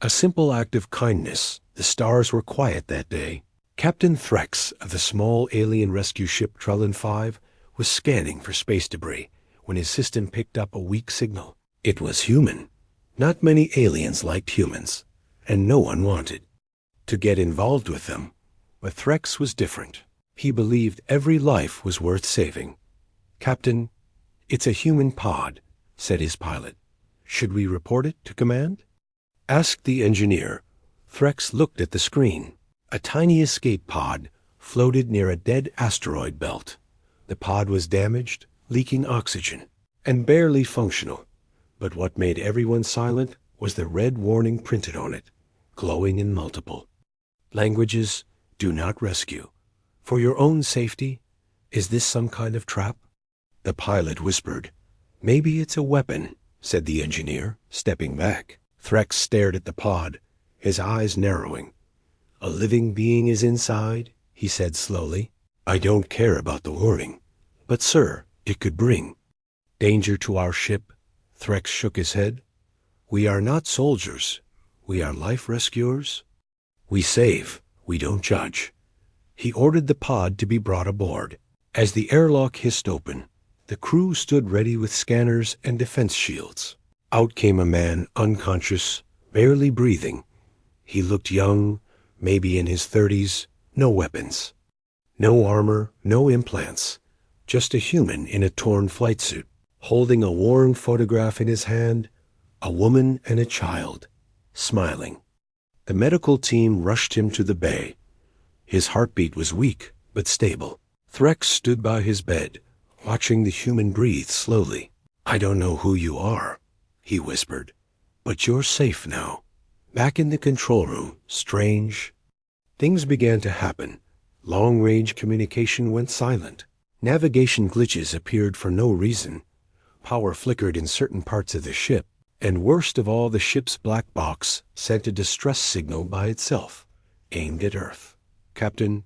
A simple act of kindness. The stars were quiet that day. Captain Threx of the small alien rescue ship Trellin 5 was scanning for space debris when his system picked up a weak signal. It was human. Not many aliens liked humans, and no one wanted to get involved with them. But Threx was different. He believed every life was worth saving. "Captain, it's a human pod," said his pilot. "Should we report it to command?" Asked the engineer. Threx looked at the screen. A tiny escape pod floated near a dead asteroid belt. The pod was damaged, leaking oxygen, and barely functional. But what made everyone silent was the red warning printed on it, glowing in multiple languages. "Do not rescue. For your own safety. Is this some kind of trap?" The pilot whispered. "Maybe it's a weapon," said the engineer, stepping back. Threx stared at the pod, his eyes narrowing. "A living being is inside," he said slowly. "I don't care about the warning. But, sir, it could bring danger to our ship." Threx shook his head. "We are not soldiers. We are life rescuers. We save. We don't judge." He ordered the pod to be brought aboard. As the airlock hissed open, the crew stood ready with scanners and defense shields. Out came a man, unconscious, barely breathing. He looked young, maybe in his 30s, no weapons, no armor, no implants, just a human in a torn flight suit, holding a worn photograph in his hand, a woman and a child, smiling. The medical team rushed him to the bay. His heartbeat was weak, but stable. Threx stood by his bed, watching the human breathe slowly. "I don't know who you are," he whispered, "but you're safe now." Back in the control room, strange things began to happen. Long-range communication went silent. Navigation glitches appeared for no reason. Power flickered in certain parts of the ship, and worst of all, the ship's black box sent a distress signal by itself, aimed at Earth. "Captain,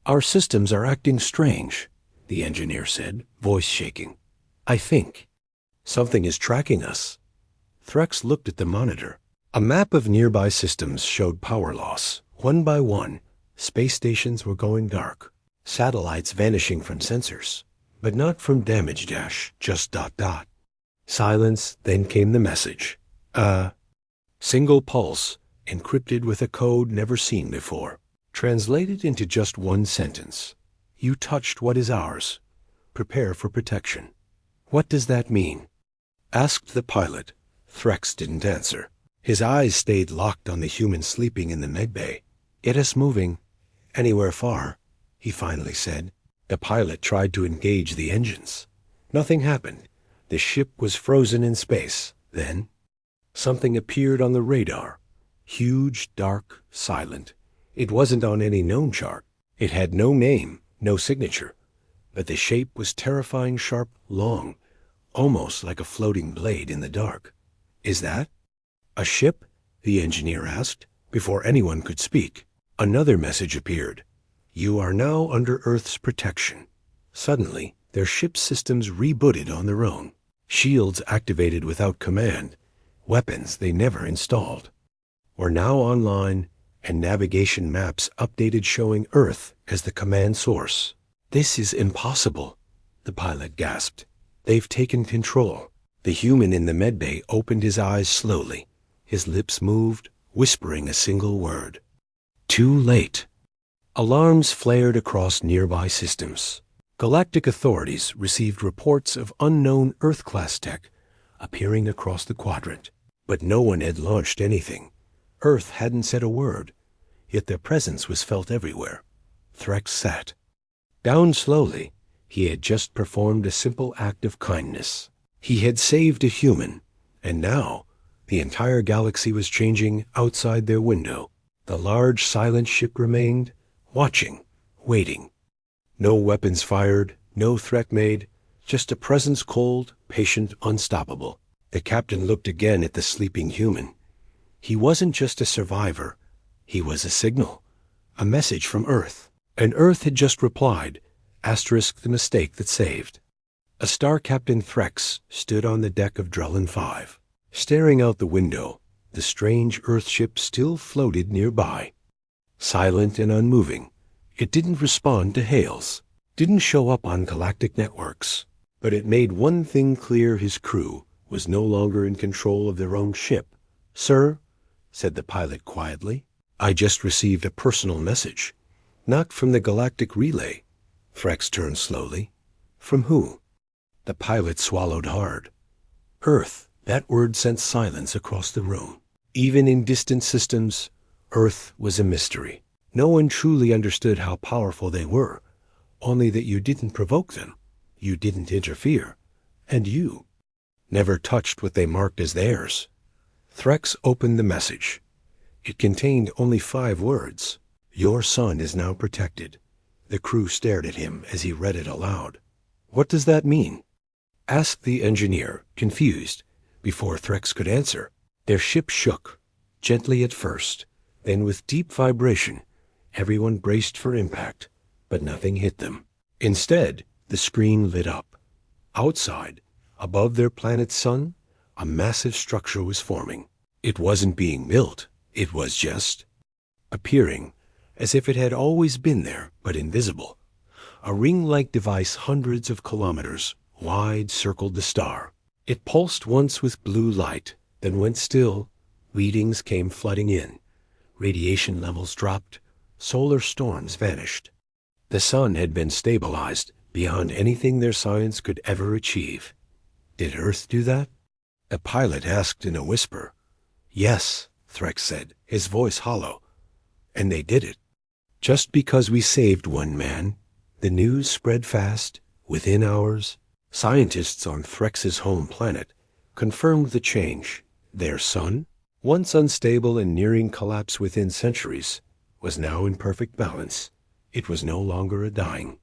our systems are acting strange," the engineer said, voice shaking. "I think something is tracking us." Threx looked at the monitor. A map of nearby systems showed power loss. One by one, space stations were going dark, satellites vanishing from sensors, but not from damage dash, just ... Silence, then came the message. Single pulse, encrypted with a code never seen before. Translated into just one sentence. "You touched what is ours. Prepare for protection." "What does that mean?" asked the pilot. Threx didn't answer. His eyes stayed locked on the human sleeping in the medbay. "Get us moving. Anywhere far," he finally said. The pilot tried to engage the engines. Nothing happened. The ship was frozen in space. Then something appeared on the radar. Huge, dark, silent. It wasn't on any known chart. It had no name, no signature. But the shape was terrifying sharp, long, almost like a floating blade in the dark. "Is that a ship?" the engineer asked, before anyone could speak. Another message appeared. "You are now under Earth's protection." Suddenly, their ship systems rebooted on their own. Shields activated without command. Weapons they never installed were now online, and navigation maps updated showing Earth as the command source. "This is impossible," the pilot gasped. "They've taken control." The human in the medbay opened his eyes slowly. His lips moved, whispering a single word. "Too late." Alarms flared across nearby systems. Galactic authorities received reports of unknown Earth-class tech appearing across the quadrant. But no one had launched anything. Earth hadn't said a word, yet their presence was felt everywhere. Threx sat down slowly. He had just performed a simple act of kindness. He had saved a human, and now the entire galaxy was changing outside their window. The large, silent ship remained, watching, waiting. No weapons fired, no threat made, just a presence cold, patient, unstoppable. The captain looked again at the sleeping human. He wasn't just a survivor. He was a signal, a message from Earth. And Earth had just replied, asterisk the mistake that saved. A Star Captain Threx stood on the deck of Drellin 5. Staring out the window, The strange Earthship still floated nearby. Silent and unmoving, it didn't respond to hails, didn't show up on galactic networks. But it made one thing clear: his crew was no longer in control of their own ship. "Sir," said the pilot quietly, "I just received a personal message." "Not from the galactic relay." Threx turned slowly. "From who?" The pilot swallowed hard. "Earth." That word sent silence across the room. Even in distant systems, Earth was a mystery. No one truly understood how powerful they were, only that you didn't provoke them, you didn't interfere, and you never touched what they marked as theirs. Threx opened the message. It contained only 5 words. "Your son is now protected." The crew stared at him as he read it aloud. "What does that mean?" asked the engineer, confused, before Threx could answer. Their ship shook, gently at first, then with deep vibration. Everyone braced for impact, but nothing hit them. Instead, the screen lit up. Outside, above their planet's sun, a massive structure was forming. It wasn't being built, it was just appearing, as if it had always been there, but invisible. A ring-like device hundreds of kilometers wide circled the star. It pulsed once with blue light, then went still. Readings came flooding in. Radiation levels dropped. Solar storms vanished. The sun had been stabilized beyond anything their science could ever achieve. Did Earth do that? A pilot asked in a whisper. "Yes," Threx said, his voice hollow. "And they did it. Just because we saved one man." The news spread fast. Within hours, scientists on Threx's home planet confirmed the change. Their sun, once unstable and nearing collapse within centuries, was now in perfect balance. It was no longer a dying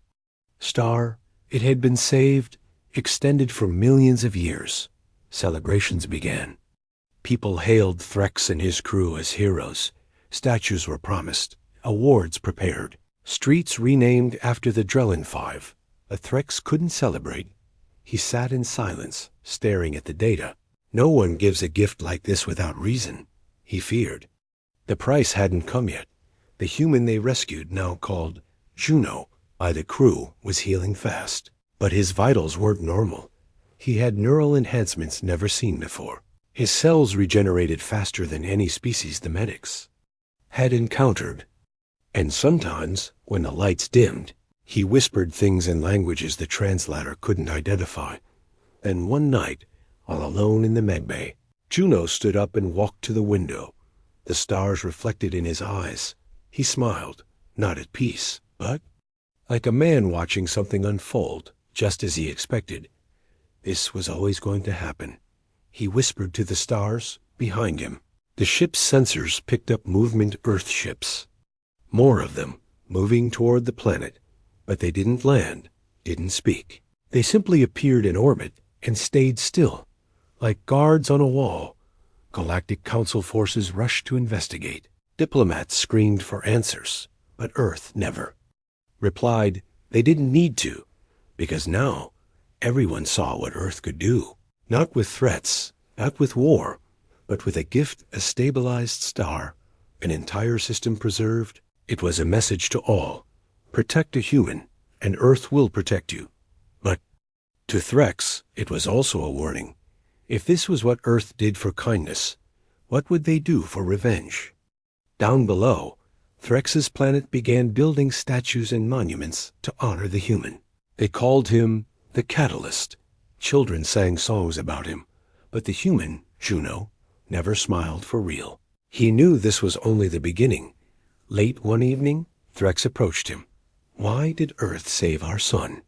star. It had been saved, extended for millions of years. Celebrations began. People hailed Threx and his crew as heroes. Statues were promised, awards prepared, streets renamed after the Drellin Five. But Threx couldn't celebrate. He sat in silence, staring at the data. No one gives a gift like this without reason, he feared. The price hadn't come yet. The human they rescued, now called Juno by the crew, was healing fast. But his vitals weren't normal. He had neural enhancements never seen before. His cells regenerated faster than any species the medics had encountered. And sometimes, when the lights dimmed, he whispered things in languages the translator couldn't identify. Then one night, while alone in the medbay, Juno stood up and walked to the window. The stars reflected in his eyes. He smiled, not at peace, but like a man watching something unfold, just as he expected. This was always going to happen. He whispered to the stars behind him. The ship's sensors picked up movement Earthships. More of them, moving toward the planet. But they didn't land, didn't speak. They simply appeared in orbit and stayed still, like guards on a wall. Galactic Council forces rushed to investigate. Diplomats screamed for answers, but Earth never replied. They didn't need to, because now everyone saw what Earth could do. Not with threats, not with war, but with a gift, a stabilized star, an entire system preserved. It was a message to all. Protect a human, and Earth will protect you. But to Threx, it was also a warning. If this was what Earth did for kindness, what would they do for revenge? Down below, Threx's planet began building statues and monuments to honor the human. They called him the Catalyst. Children sang songs about him, but the human, Juno, never smiled for real. He knew this was only the beginning. Late one evening, Threx approached him. "Why did Earth save our son?"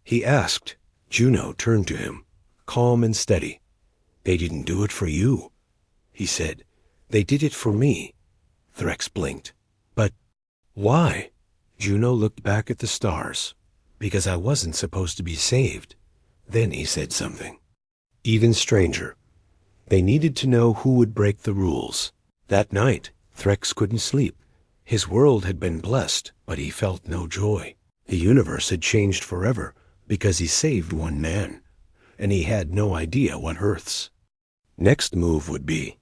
he asked. Juno turned to him, calm and steady. "They didn't do it for you," he said. "They did it for me." Threx blinked. "But why?" Juno looked back at the stars. "Because I wasn't supposed to be saved." Then he said something even stranger. They needed to know who would break the rules. That night, Threx couldn't sleep. His world had been blessed, but he felt no joy. The universe had changed forever because he saved one man, and he had no idea what Earth's next move would be.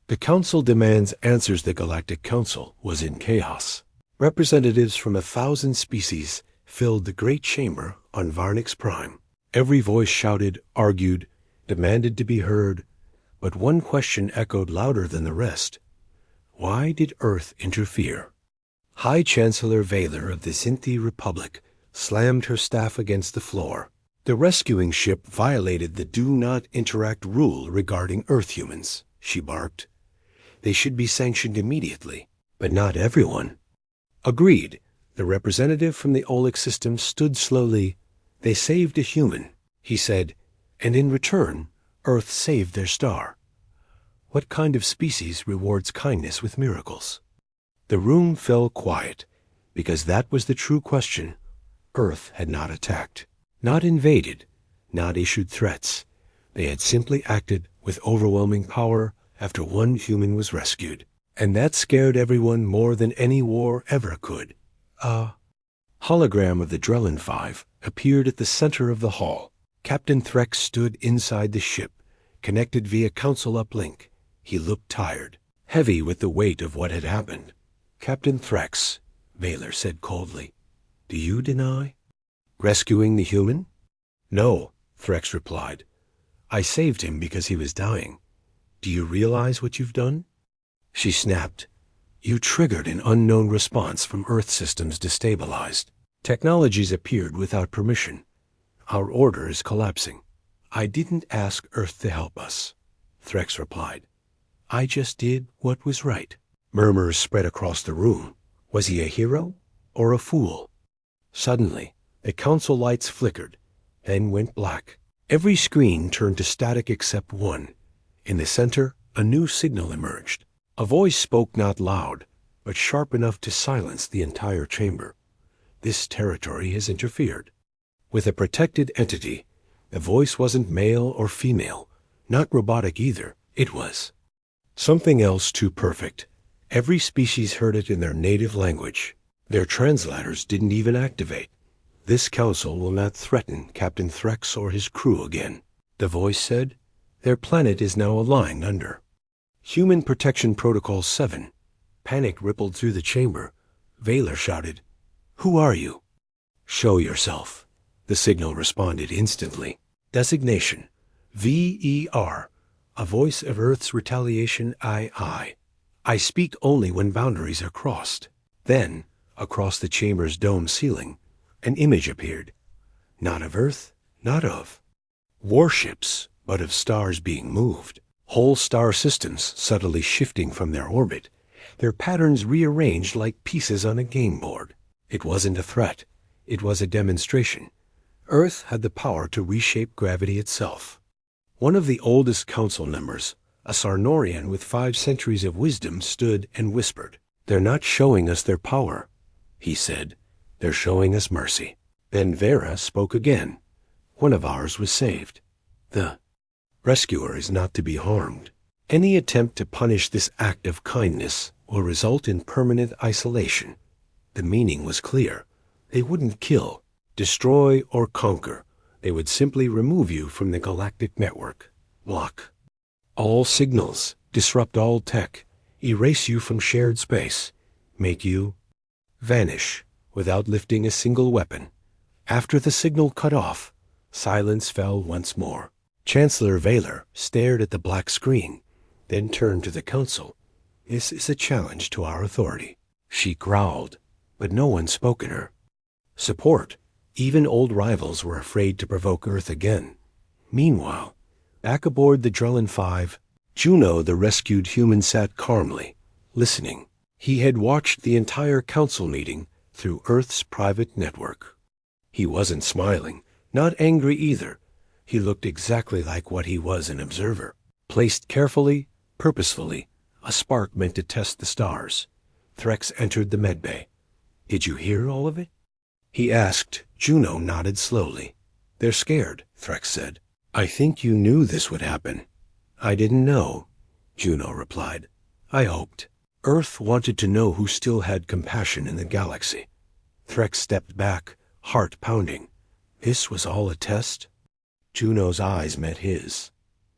The Council demands answers. The Galactic Council was in chaos. Representatives from 1,000 species filled the great chamber on Varnix Prime. Every voice shouted, argued, demanded to be heard, but one question echoed louder than the rest. Why did Earth interfere? High Chancellor Vaylor of the Synthi Republic slammed her staff against the floor. The rescuing ship violated the do not interact rule regarding Earth humans, she barked. They should be sanctioned immediately, but not everyone. Agreed. The representative from the Orcs system stood slowly. They saved a human, he said, and in return, Earth saved their star. What kind of species rewards kindness with miracles? The room fell quiet, because that was the true question. Earth had not attacked, not invaded, not issued threats. They had simply acted with overwhelming power after one human was rescued. And that scared everyone more than any war ever could. A hologram of the Drellin 5 appeared at the center of the hall. Captain Threx stood inside the ship, connected via council uplink. He looked tired, heavy with the weight of what had happened. Captain Threx, Vaylor said coldly, do you deny rescuing the human? No, Threx replied. I saved him because he was dying. Do you realize what you've done? She snapped. You triggered an unknown response from Earth systems destabilized. Technologies appeared without permission. Our order is collapsing. I didn't ask Earth to help us, Threx replied. I just did what was right. Murmurs spread across the room. Was he a hero or a fool? Suddenly, the council lights flickered, then went black. Every screen turned to static except one. In the center, a new signal emerged. A voice spoke not loud, but sharp enough to silence the entire chamber. This territory has interfered. With a protected entity, the voice wasn't male or female, not robotic either. It was something else too perfect. Every species heard it in their native language. Their translators didn't even activate. This council will not threaten Captain Threx or his crew again, the voice said. Their planet is now aligned under Human Protection Protocol 7. Panic rippled through the chamber. Vaylor shouted, Who are you? Show yourself. The signal responded instantly. Designation, VER, a voice of Earth's retaliation II. I speak only when boundaries are crossed. Then, across the chamber's dome ceiling, an image appeared. Not of Earth, not of warships, but of stars being moved. Whole star systems subtly shifting from their orbit, their patterns rearranged like pieces on a game board. It wasn't a threat. It was a demonstration. Earth had the power to reshape gravity itself. One of the oldest council members, a Sarnorian with 5 centuries of wisdom, stood and whispered. They're not showing us their power, he said. They're showing us mercy. Then Vera spoke again. One of ours was saved. The rescuer is not to be harmed. Any attempt to punish this act of kindness will result in permanent isolation. The meaning was clear. They wouldn't kill, destroy, or conquer. They would simply remove you from the galactic network. Block all signals, disrupt all tech, erase you from shared space, make you vanish without lifting a single weapon. After the signal cut off, silence fell once more. Chancellor Vaylor stared at the black screen, then turned to the council. This is a challenge to our authority. She growled, but no one spoke at her. Support. Even old rivals were afraid to provoke Earth again. Meanwhile, back aboard the Drellin 5, Juno the rescued human sat calmly, listening. He had watched the entire council meeting through Earth's private network. He wasn't smiling, not angry either. He looked exactly like what he was, an observer. Placed carefully, purposefully, a spark meant to test the stars. Threx entered the medbay. Did you hear all of it? He asked. Juno nodded slowly. They're scared, Threx said. I think you knew this would happen. I didn't know, Juno replied. I hoped. Earth wanted to know who still had compassion in the galaxy. Threx stepped back, heart pounding. This was all a test? Juno's eyes met his.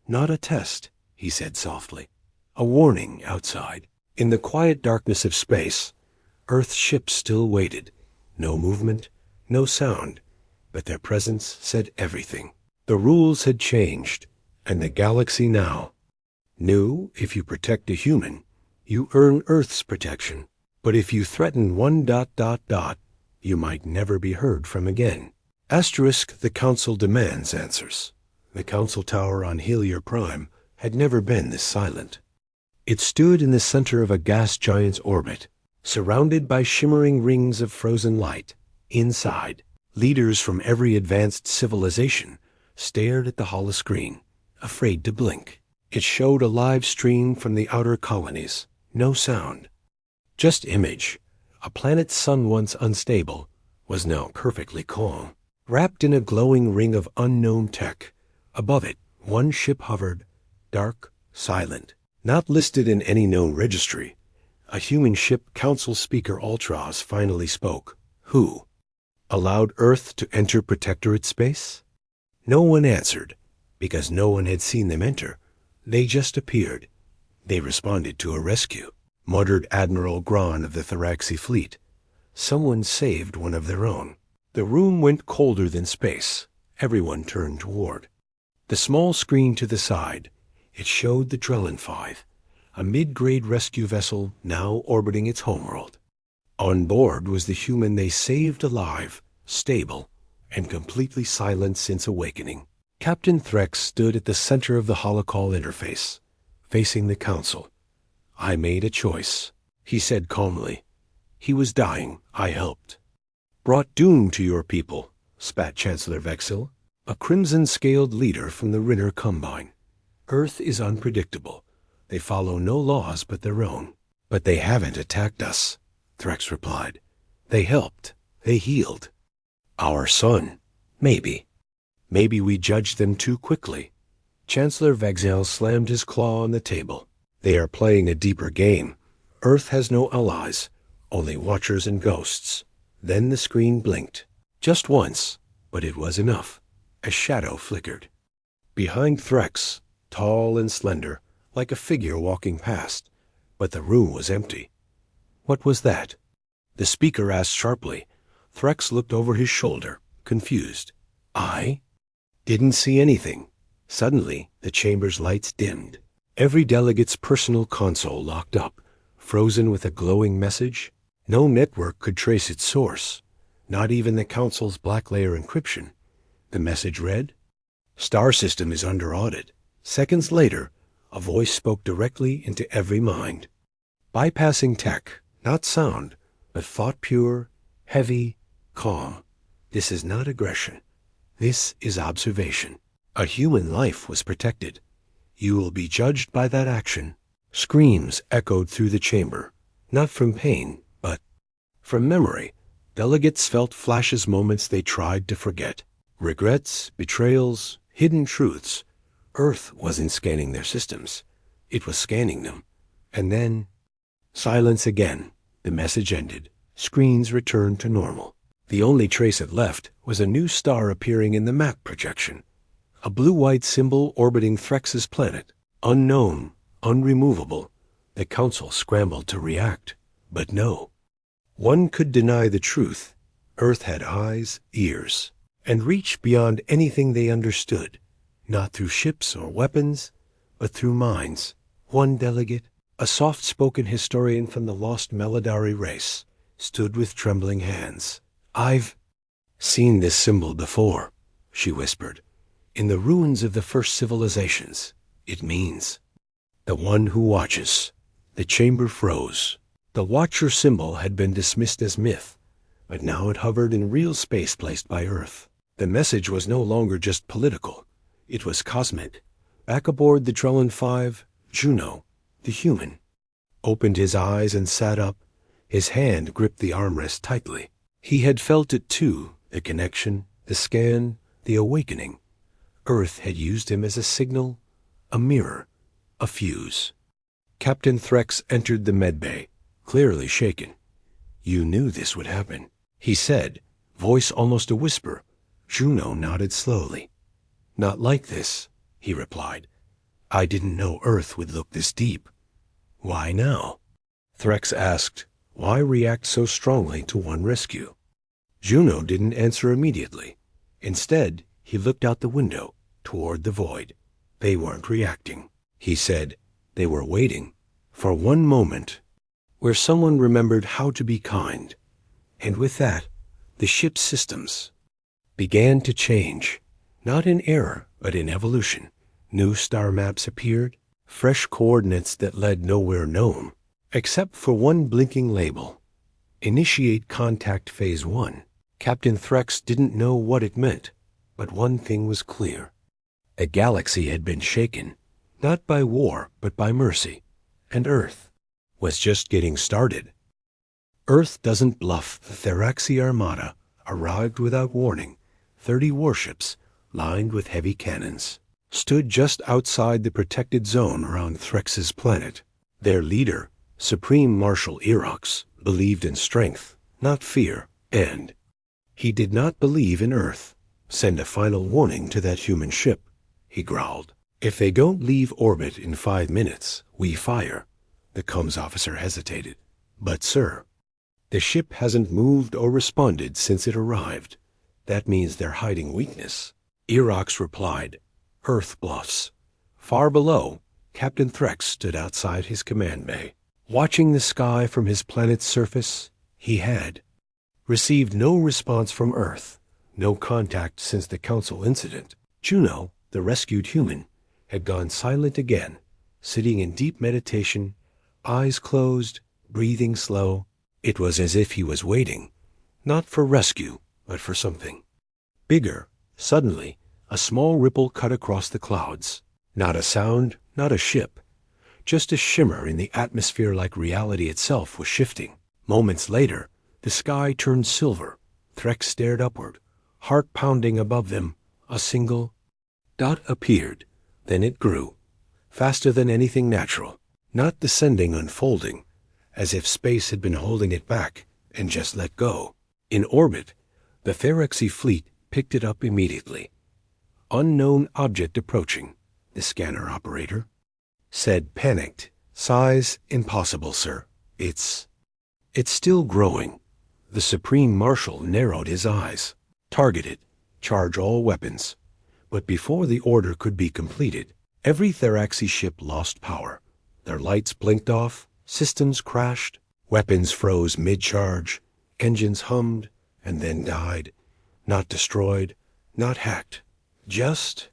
Not a test, he said softly. a warning outside. In the quiet darkness of space, Earth's ships still waited. No movement, no sound, but their presence said everything. The rules had changed, and the galaxy now knew if you protect a human, you earn Earth's protection. But if you threaten one ... you might never be heard from again. Asterisk, the Council demands answers. The Council Tower on Helior Prime had never been this silent. It stood in the center of a gas giant's orbit, surrounded by shimmering rings of frozen light. Inside, leaders from every advanced civilization stared at the holoscreen, afraid to blink. It showed a live stream from the outer colonies. No sound, just image. A planet's sun, once unstable, was now perfectly calm, wrapped in a glowing ring of unknown tech. Above it, one ship hovered, dark, silent, not listed in any known registry. A human ship. Council Speaker Ultras finally spoke. Who allowed Earth to enter Protectorate space? No one answered, because no one had seen them enter. They just appeared. They responded to a rescue, muttered Admiral Gron of the Thoraxi fleet. Someone saved one of their own. The room went colder than space. Everyone turned toward the small screen to the side. It showed the Drellin 5, a mid-grade rescue vessel now orbiting its homeworld. On board was the human they saved alive, stable, and completely silent since awakening. Captain Threx stood at the center of the holocall interface, facing the Council. I made a choice, he said calmly. He was dying. I helped. Brought doom to your people, spat Chancellor Vexil, a crimson-scaled leader from the Rinner Combine. Earth is unpredictable. They follow no laws but their own. But they haven't attacked us, Threx replied. They helped. They healed. Our son. Maybe. Maybe we judged them too quickly. Chancellor Vexil slammed his claw on the table. They are playing a deeper game. Earth has no allies, only watchers and ghosts. Then the screen blinked. Just once, but it was enough. A shadow flickered. Behind Threx, tall and slender, like a figure walking past, but the room was empty. What was that? The speaker asked sharply. Threx looked over his shoulder, confused. I didn't see anything. Suddenly, the chamber's lights dimmed. Every delegate's personal console locked up, frozen with a glowing message. No network could trace its source, not even the Council's black layer encryption. The message read, Star system is under audit. Seconds later, a voice spoke directly into every mind. Bypassing tech, not sound, but thought pure, heavy, calm. This is not aggression. This is observation. A human life was protected. You will be judged by that action. Screams echoed through the chamber, not from pain, but from memory. Delegates felt flashes, moments they tried to forget. Regrets, betrayals, hidden truths. Earth wasn't scanning their systems. It was scanning them. And then, silence again. The message ended. Screens returned to normal. The only trace it left was a new star appearing in the map projection. A blue-white symbol orbiting Threx's planet. Unknown, unremovable. The Council scrambled to react. But no. One could deny the truth. Earth had eyes, ears, and reached beyond anything they understood. Not through ships or weapons, but through minds. One delegate, a soft-spoken historian from the lost Melodari race, stood with trembling hands. I've seen this symbol before, she whispered. In the ruins of the first civilizations. It means the one who watches. The chamber froze. The Watcher symbol had been dismissed as myth, but now it hovered in real space placed by Earth. The message was no longer just political. It was cosmic. Back aboard the Drellin 5, Juno, the human, opened his eyes and sat up. His hand gripped the armrest tightly. He had felt it too, the connection, the scan, the awakening. Earth had used him as a signal, a mirror, a fuse. Captain Threx entered the medbay, clearly shaken. You knew this would happen, he said, voice almost a whisper. Juno nodded slowly. Not like this, he replied. I didn't know Earth would look this deep. Why now? Threx asked. Why react so strongly to one rescue? Juno didn't answer immediately. Instead, he looked out the window, toward the void. They weren't reacting, he said. They were waiting for one moment where someone remembered how to be kind. And with that, the ship's systems began to change, not in error, but in evolution. New star maps appeared, fresh coordinates that led nowhere known, except for one blinking label. Initiate contact phase 1. Captain Threx didn't know what it meant, but one thing was clear. A galaxy had been shaken, not by war, but by mercy, and Earth was just getting started. Earth doesn't bluff. The Theraxi Armada arrived without warning. 30 warships, lined with heavy cannons, stood just outside the protected zone around Threx's planet. Their leader, Supreme Marshal Orcs, believed in strength, not fear, and he did not believe in Earth. Send a final warning to that human ship, he growled. If they don't leave orbit in 5 minutes, we fire. The comms officer hesitated. But sir, the ship hasn't moved or responded since it arrived. That means they're hiding weakness. Erox replied, Earth bluffs. Far below, Captain Threx stood outside his command bay. Watching the sky from his planet's surface, he had received no response from Earth, no contact since the Council incident. Juno, the rescued human, had gone silent again, sitting in deep meditation, eyes closed, breathing slow. It was as if he was waiting, not for rescue, but for something bigger. Suddenly, a small ripple cut across the clouds. Not a sound, not a ship, just a shimmer in the atmosphere, like reality itself was shifting. Moments later, the sky turned silver. Threx stared upward, heart pounding above them. A single dot appeared. Then it grew, faster than anything natural, not descending, unfolding, as if space had been holding it back and just let go. In orbit, the Theraxi fleet picked it up immediately. Unknown object approaching, the scanner operator said, panicked. Size impossible, sir. It's still growing. The Supreme Marshal narrowed his eyes. Targeted. Charge all weapons. But before the order could be completed, every Theraxi ship lost power. Their lights blinked off, systems crashed, weapons froze mid-charge, engines hummed, and then died. Not destroyed, not hacked, just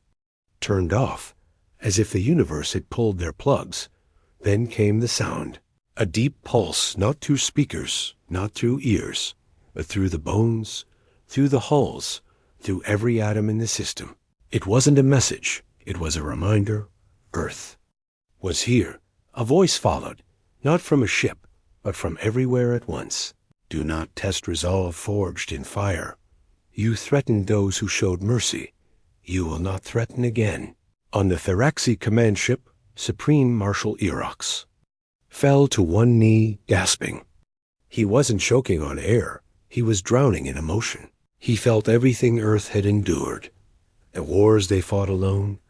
turned off, as if the universe had pulled their plugs. Then came the sound. A deep pulse, not through speakers, not through ears, but through the bones, through the hulls, through every atom in the system. It wasn't a message, it was a reminder. Earth was here. A voice followed, not from a ship, but from everywhere at once. Do not test resolve forged in fire. You threatened those who showed mercy. You will not threaten again. On the Theraxi command ship, Supreme Marshal Orcs fell to one knee, gasping. He wasn't choking on air. He was drowning in emotion. He felt everything Earth had endured. The wars they fought alone,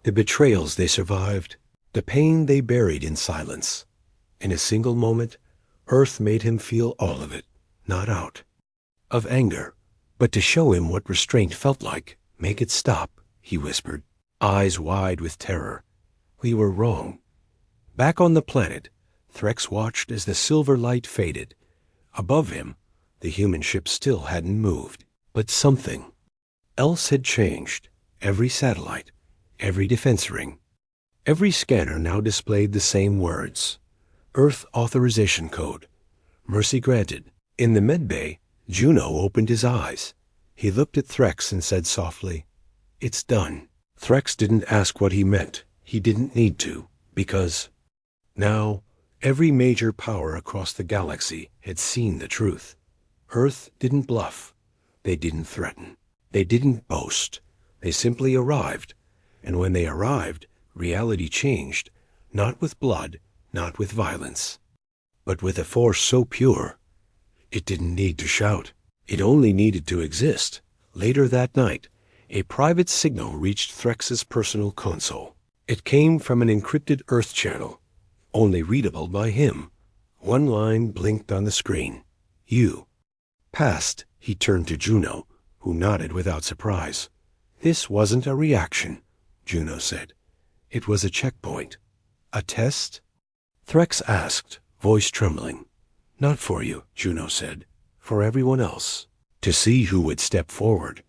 the betrayals they survived, the pain they buried in silence. In a single moment, Earth made him feel all of it, not out of anger, but to show him what restraint felt like. Make it stop, he whispered, eyes wide with terror. We were wrong. Back on the planet, Threx watched as the silver light faded. Above him, the human ship still hadn't moved. But something else had changed. Every satellite, every defense ring, every scanner now displayed the same words. Earth authorization code. Mercy granted. In the medbay, Juno opened his eyes. He looked at Threx and said softly, It's done. Threx didn't ask what he meant. He didn't need to, because now every major power across the galaxy had seen the truth. Earth didn't bluff. They didn't threaten. They didn't boast. They simply arrived. And when they arrived, reality changed, not with blood, not with violence, but with a force so pure, it didn't need to shout. It only needed to exist. Later that night, a private signal reached Threx's personal console. It came from an encrypted Earth channel. only readable by him. One line blinked on the screen. You. Passed. He turned to Juno, who nodded without surprise. This wasn't a reaction, Juno said. It was a checkpoint. A test? Threx asked, voice trembling. Not for you, Juno said. For everyone else. To see who would step forward.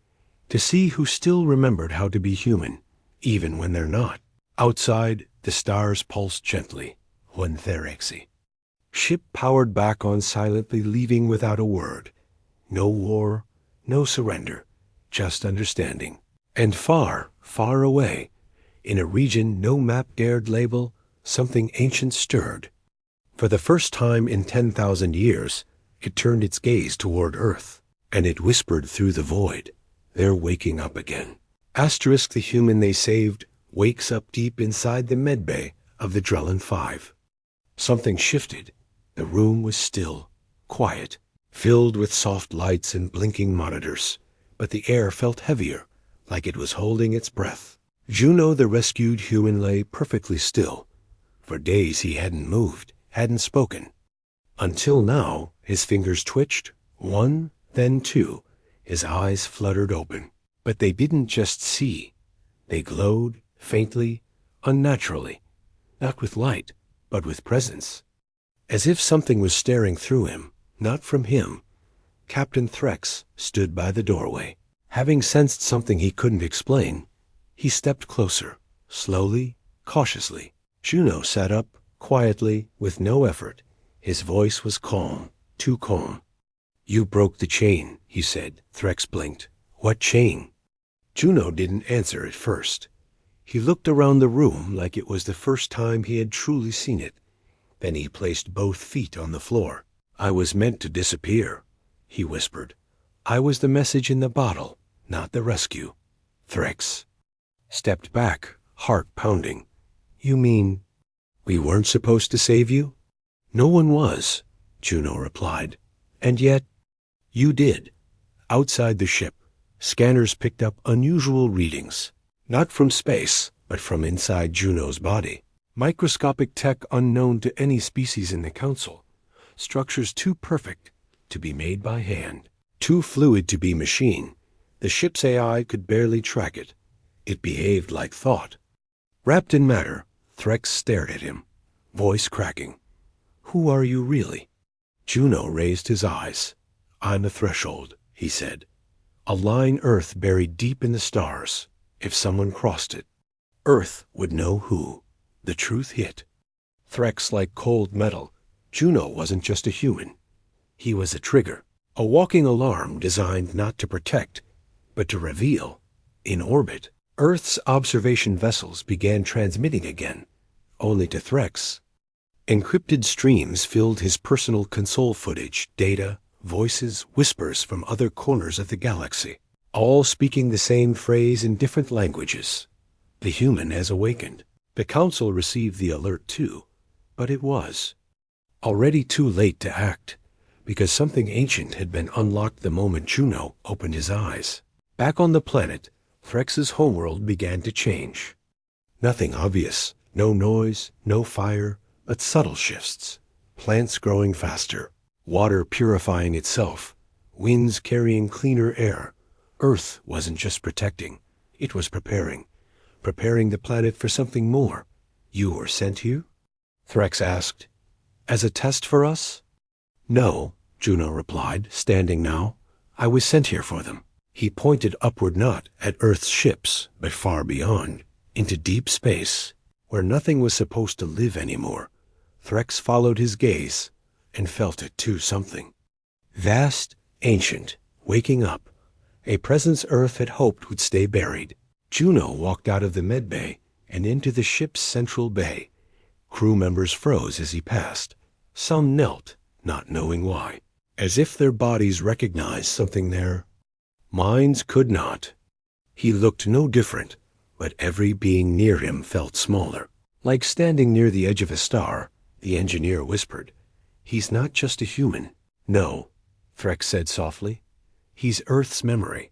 To see who still remembered how to be human, even when they're not. Outside, the stars pulsed gently. 1 Ship powered back on silently, leaving without a word. No war, no surrender, just understanding. And far, far away, in a region no map dared label, something ancient stirred. For the first time in 10,000 years, it turned its gaze toward Earth, and it whispered through the void, "They're waking up again." Asterisk, the human they saved, wakes up deep inside the medbay of the Drellin 5. Something shifted. The room was still, quiet, filled with soft lights and blinking monitors, but the air felt heavier, like it was holding its breath. Juno, the rescued human, lay perfectly still. For days he hadn't moved, hadn't spoken. Until now, his fingers twitched, one, then two. His eyes fluttered open. But they didn't just see. They glowed, faintly, unnaturally. Not with light, but with presence. As if something was staring through him, not from him. Captain Threx stood by the doorway. Having sensed something he couldn't explain, he stepped closer, slowly, cautiously. Juno sat up, quietly, with no effort. His voice was calm, too calm. "You broke the chain," he said. Threx blinked. "What chain?" Juno didn't answer at first. He looked around the room like it was the first time he had truly seen it. Then he placed both feet on the floor. "I was meant to disappear," he whispered. "I was the message in the bottle, not the rescue." Threx stepped back, heart pounding. "You mean we weren't supposed to save you?" "No one was," Juno replied. "And yet you did." Outside the ship, scanners picked up unusual readings. Not from space, but from inside Juno's body. Microscopic tech unknown to any species in the Council. Structures too perfect to be made by hand. Too fluid to be machine. The ship's AI could barely track it. It behaved like thought. Wrapped in matter, Threx stared at him, voice cracking. "Who are you really?" Juno raised his eyes. "I'm a threshold," he said. "A line Earth buried deep in the stars. If someone crossed it, Earth would know who. The truth hit." Threx like cold metal. Juno wasn't just a human. He was a trigger. A walking alarm designed not to protect, but to reveal. In orbit, Earth's observation vessels began transmitting again, only to Threx. Encrypted streams filled his personal console footage, data, voices, whispers from other corners of the galaxy, all speaking the same phrase in different languages. The human has awakened. The Council received the alert too, but it was already too late to act, because something ancient had been unlocked the moment Juno opened his eyes. Back on the planet, Threx's homeworld began to change. Nothing obvious, no noise, no fire, but subtle shifts. Plants growing faster, water purifying itself, winds carrying cleaner air. Earth wasn't just protecting, it was preparing the planet for something more. "You were sent here?" Threx asked. "As a test for us?" "No," Juno replied, standing now. "I was sent here for them." He pointed upward, not at Earth's ships, but far beyond, into deep space, where nothing was supposed to live anymore. Threx followed his gaze, and felt it too, something vast, ancient, waking up, a presence Earth had hoped would stay buried. Juno walked out of the medbay and into the ship's central bay. Crew members froze as he passed. Some knelt, not knowing why, as if their bodies recognized something there. Minds could not. He looked no different, but every being near him felt smaller. Like standing near the edge of a star, the engineer whispered. "He's not just a human." "No," Threx said softly. "He's Earth's memory,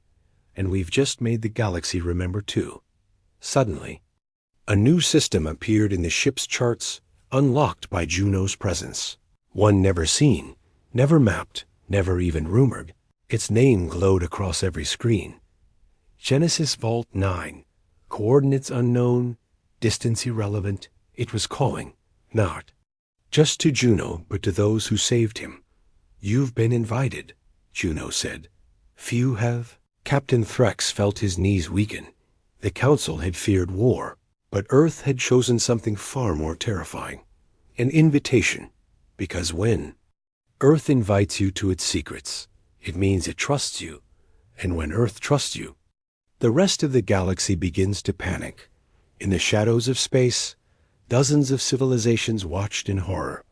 and we've just made the galaxy remember too." Suddenly, a new system appeared in the ship's charts, unlocked by Juno's presence. One never seen, never mapped, never even rumored. Its name glowed across every screen. Genesis Vault 9. Coordinates unknown, distance irrelevant. It was calling, not just to Juno, but to those who saved him. "You've been invited," Juno said. "Few have." Captain Threx felt his knees weaken. The Council had feared war, but Earth had chosen something far more terrifying. An invitation. Because when Earth invites you to its secrets, it means it trusts you. And when Earth trusts you, the rest of the galaxy begins to panic. In the shadows of space, dozens of civilizations watched in horror.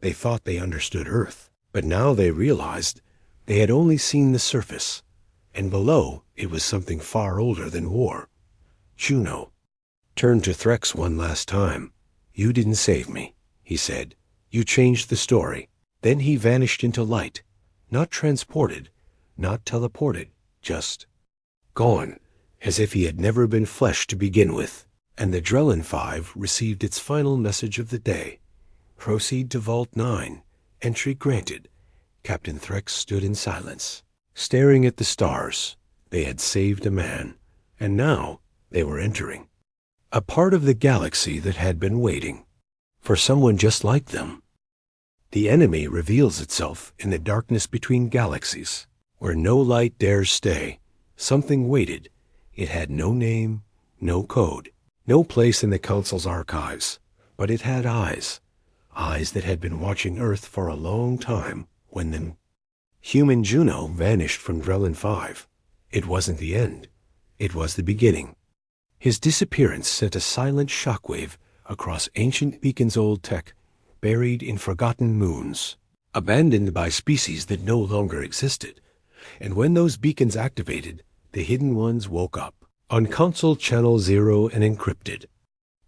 They thought they understood Earth, but now they realized they had only seen the surface, and below it was something far older than war. Juno turned to Threx one last time. "You didn't save me," he said. "You changed the story." Then he vanished into light, not transported, not teleported, just gone, as if he had never been flesh to begin with. And the Drellin 5 received its final message of the day. "Proceed to Vault 9. Entry granted." Captain Threx stood in silence, staring at the stars. They had saved a man, and now they were entering a part of the galaxy that had been waiting for someone just like them. The enemy reveals itself in the darkness between galaxies, where no light dares stay. Something waited. It had no name, no code, no place in the Council's archives, but it had eyes. Eyes that had been watching Earth for a long time. When the human Juno vanished from Drellin 5, it wasn't the end. It was the beginning. His disappearance sent a silent shockwave across ancient beacons, old tech, buried in forgotten moons, abandoned by species that no longer existed. And when those beacons activated, the hidden ones woke up, on Council Channel 0 and encrypted.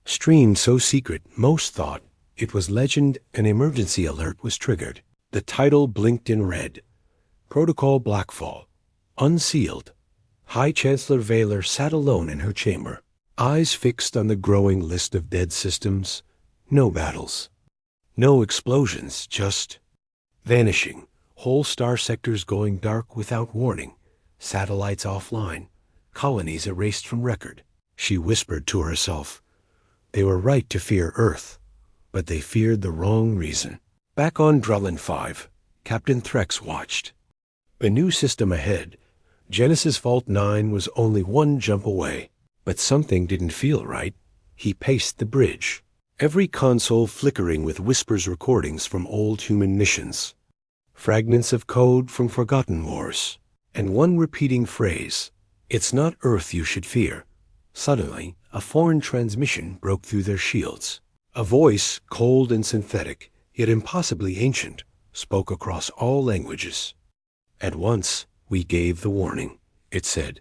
Streamed so secret, most thought it was legend. An emergency alert was triggered. The title blinked in red. Protocol Blackfall. Unsealed. High Chancellor Vaylor sat alone in her chamber, eyes fixed on the growing list of dead systems. No battles. No explosions, just vanishing. Whole star sectors going dark without warning. Satellites offline. Colonies erased from record. She whispered to herself. They were right to fear Earth, but they feared the wrong reason. Back on Drellin 5, Captain Threx watched. The new system ahead, Genesis Vault 9, was only one jump away. But something didn't feel right. He paced the bridge, every console flickering with whispers, recordings from old human missions, fragments of code from forgotten wars, and one repeating phrase, "It's not Earth you should fear." Suddenly, a foreign transmission broke through their shields. A voice, cold and synthetic, yet impossibly ancient, spoke across all languages. "At once, we gave the warning," it said.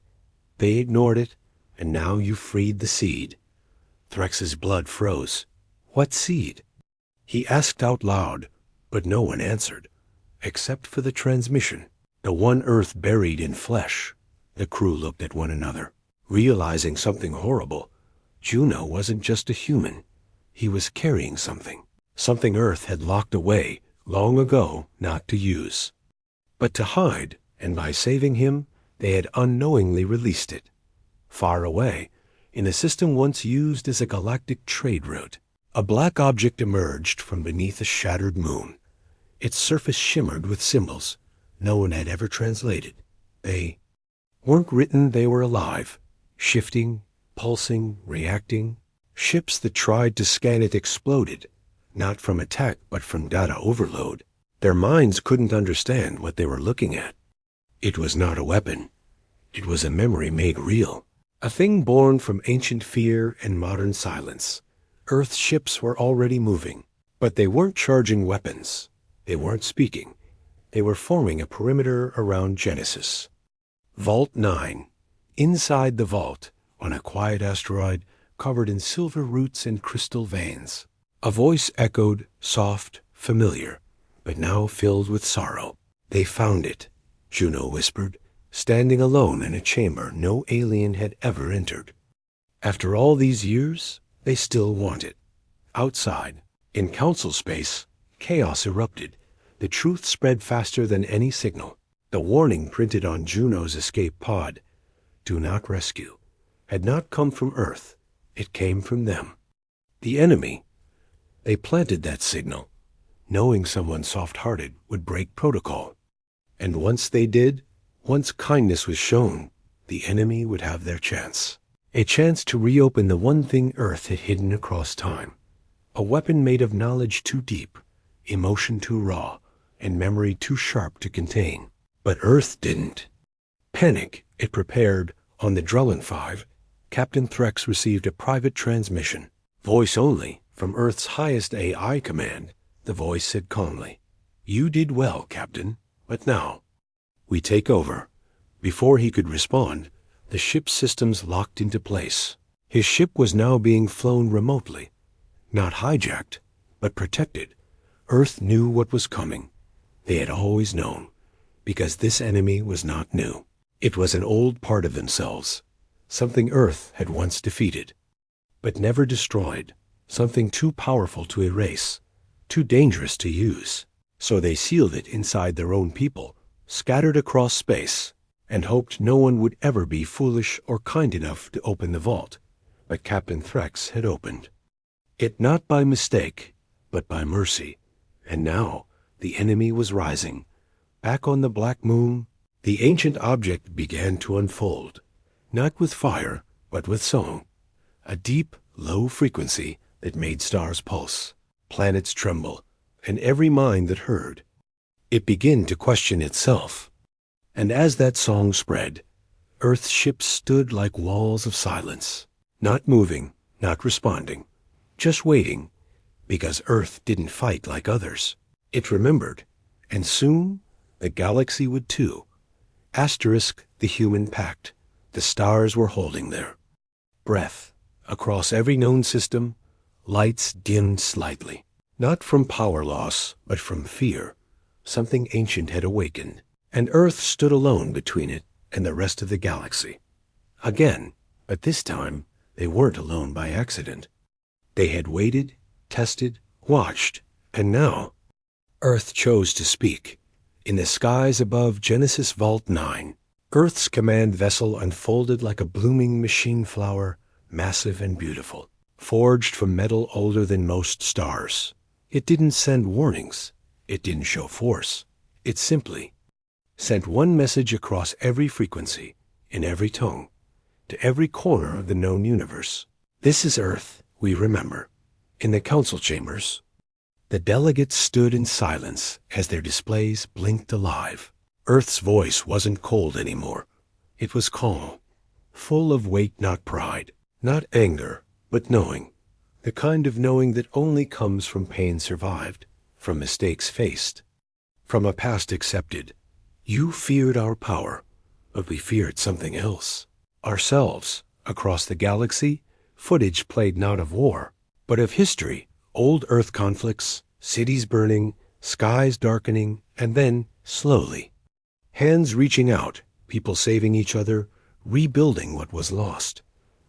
"They ignored it, and now you've freed the seed." Threx's blood froze. What seed? He asked out loud, but no one answered, except for the transmission, the one Earth buried in flesh. The crew looked at one another, realizing something horrible. Juno wasn't just a human. He was carrying something Earth had locked away long ago, not to use, but to hide, and by saving him, they had unknowingly released it. Far away, in a system once used as a galactic trade route, a black object emerged from beneath a shattered moon. Its surface shimmered with symbols no one had ever translated. They weren't written, they were alive, shifting, pulsing, reacting. Ships that tried to scan it exploded, not from attack but from data overload. Their minds couldn't understand what they were looking at. It was not a weapon. It was a memory made real. A thing born from ancient fear and modern silence. Earth's ships were already moving, but they weren't charging weapons. They weren't speaking. They were forming a perimeter around Genesis. Vault 9. Inside the vault, on a quiet asteroid covered in silver roots and crystal veins, a voice echoed, soft, familiar, but now filled with sorrow. "They found it," Juno whispered, standing alone in a chamber no alien had ever entered. After all these years, they still want it. Outside, In council space, chaos erupted. The truth spread faster than any signal. The warning printed on Juno's escape pod, "Do not rescue," had not come from Earth. It came from them. The enemy. They planted that signal, knowing someone soft-hearted would break protocol. And once they did, once kindness was shown, the enemy would have their chance. A chance to reopen the one thing Earth had hidden across time. A weapon made of knowledge too deep, emotion too raw, and memory too sharp to contain. But Earth didn't. Panic, it prepared. On the Drellin 5, Captain Threx received a private transmission. Voice only, from Earth's highest AI command. The voice said calmly, "You did well, Captain, but now we take over." Before he could respond, the ship's systems locked into place. His ship was now being flown remotely. Not hijacked, but protected. Earth knew what was coming. They had always known, because this enemy was not new. It was an old part of themselves, something Earth had once defeated, but never destroyed, something too powerful to erase, too dangerous to use. So they sealed it inside their own people, scattered across space, and hoped no one would ever be foolish or kind enough to open the vault. But Captain Threx had opened it, not by mistake, but by mercy. And now the enemy was rising. Back on the Black Moon, the ancient object began to unfold, not with fire, but with song. A deep, low frequency that made stars pulse, planets tremble, and every mind that heard it began to question itself. And as that song spread, Earth's ships stood like walls of silence, not moving, not responding, just waiting, because Earth didn't fight like others. It remembered, and soon the galaxy would too. Asterisk the human pact. The stars were holding their breath. Across every known system, lights dimmed slightly. Not from power loss, but from fear. Something ancient had awakened, and Earth stood alone between it and the rest of the galaxy. Again, but this time, they weren't alone by accident. They had waited, tested, watched, and now Earth chose to speak. In the skies above Genesis Vault 9, Earth's command vessel unfolded like a blooming machine flower, massive and beautiful, forged from metal older than most stars. It didn't send warnings. It didn't show force. It simply sent one message across every frequency, in every tongue, to every corner of the known universe. This is Earth, we remember. In the council chambers, the delegates stood in silence as their displays blinked alive. Earth's voice wasn't cold anymore. It was calm, full of weight, not pride, not anger, but knowing. The kind of knowing that only comes from pain survived, from mistakes faced, from a past accepted. You feared our power, but we feared something else. Ourselves. Across the galaxy, footage played not of war, but of history. Old Earth conflicts, cities burning, skies darkening, and then, slowly, hands reaching out, people saving each other, rebuilding what was lost.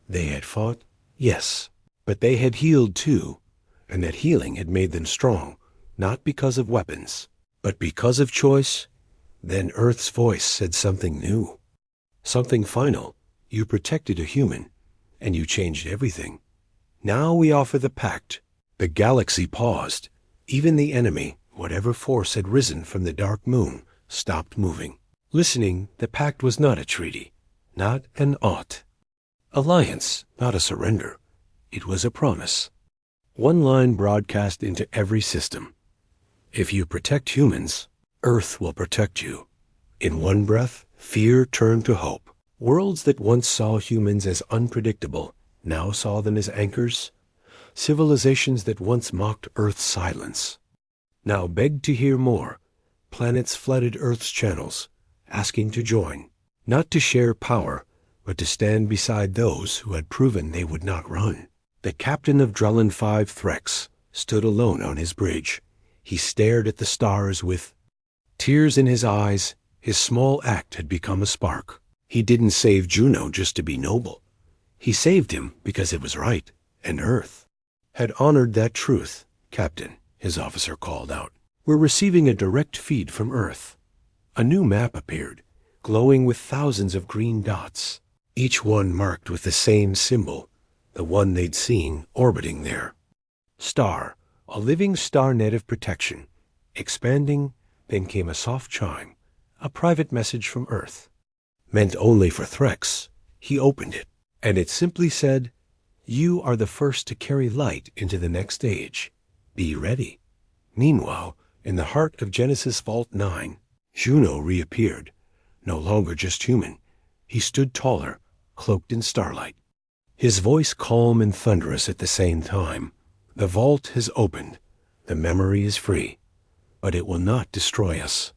They had fought, yes, but they had healed too, and that healing had made them strong, not because of weapons, but because of choice. Then Earth's voice said something new, something final. You protected a human, and you changed everything. Now we offer the pact. The galaxy paused. Even the enemy, whatever force had risen from the dark moon, stopped moving. Listening, the pact was not a treaty, not an ought. Alliance, not a surrender. It was a promise. One line broadcast into every system. If you protect humans, Earth will protect you. In one breath, fear turned to hope. Worlds that once saw humans as unpredictable now saw them as anchors. Civilizations that once mocked Earth's silence now begged to hear more. Planets flooded Earth's channels, asking to join, not to share power, but to stand beside those who had proven they would not run. The captain of Drellin 5 Threx stood alone on his bridge. He stared at the stars with tears in his eyes. His small act had become a spark. He didn't save Juno just to be noble. He saved him because it was right, and Earth had honored that truth. "Captain," his officer called out, "we're receiving a direct feed from Earth." A new map appeared, glowing with thousands of green dots, each one marked with the same symbol, the one they'd seen orbiting there. Star, a living star net of protection. Expanding, then came a soft chime, a private message from Earth. Meant only for Threx. He opened it, and it simply said, "You are the first to carry light into the next age. Be ready." Meanwhile, in the heart of Genesis Vault 9, Juno reappeared, no longer just human. He stood taller, cloaked in starlight. His voice calm and thunderous at the same time. "The vault has opened. The memory is free. But it will not destroy us.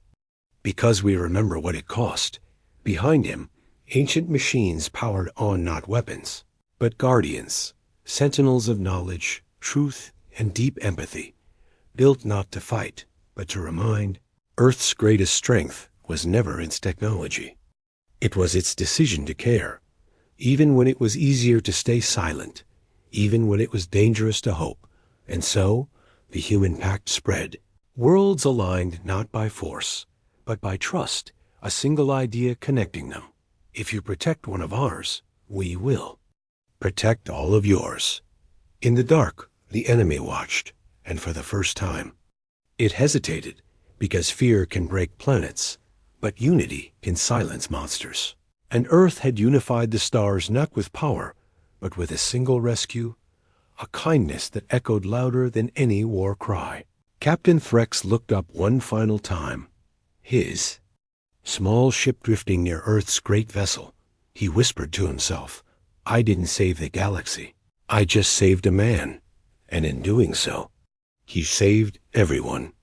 Because we remember what it cost." Behind him, ancient machines powered on not weapons, but guardians, sentinels of knowledge, truth, and deep empathy, built not to fight, but to remind. Earth's greatest strength was never its technology. It was its decision to care, even when it was easier to stay silent, even when it was dangerous to hope. And so, the human pact spread. Worlds aligned not by force, but by trust, a single idea connecting them. If you protect one of ours, we will protect all of yours. In the dark, the enemy watched, and for the first time, it hesitated, because fear can break planets, but unity can silence monsters. And Earth had unified the stars not with power, but with a single rescue, a kindness that echoed louder than any war cry. Captain Threx looked up one final time. His small ship drifting near Earth's great vessel. He whispered to himself, "I didn't save the galaxy. I just saved a man." And in doing so, he saved everyone.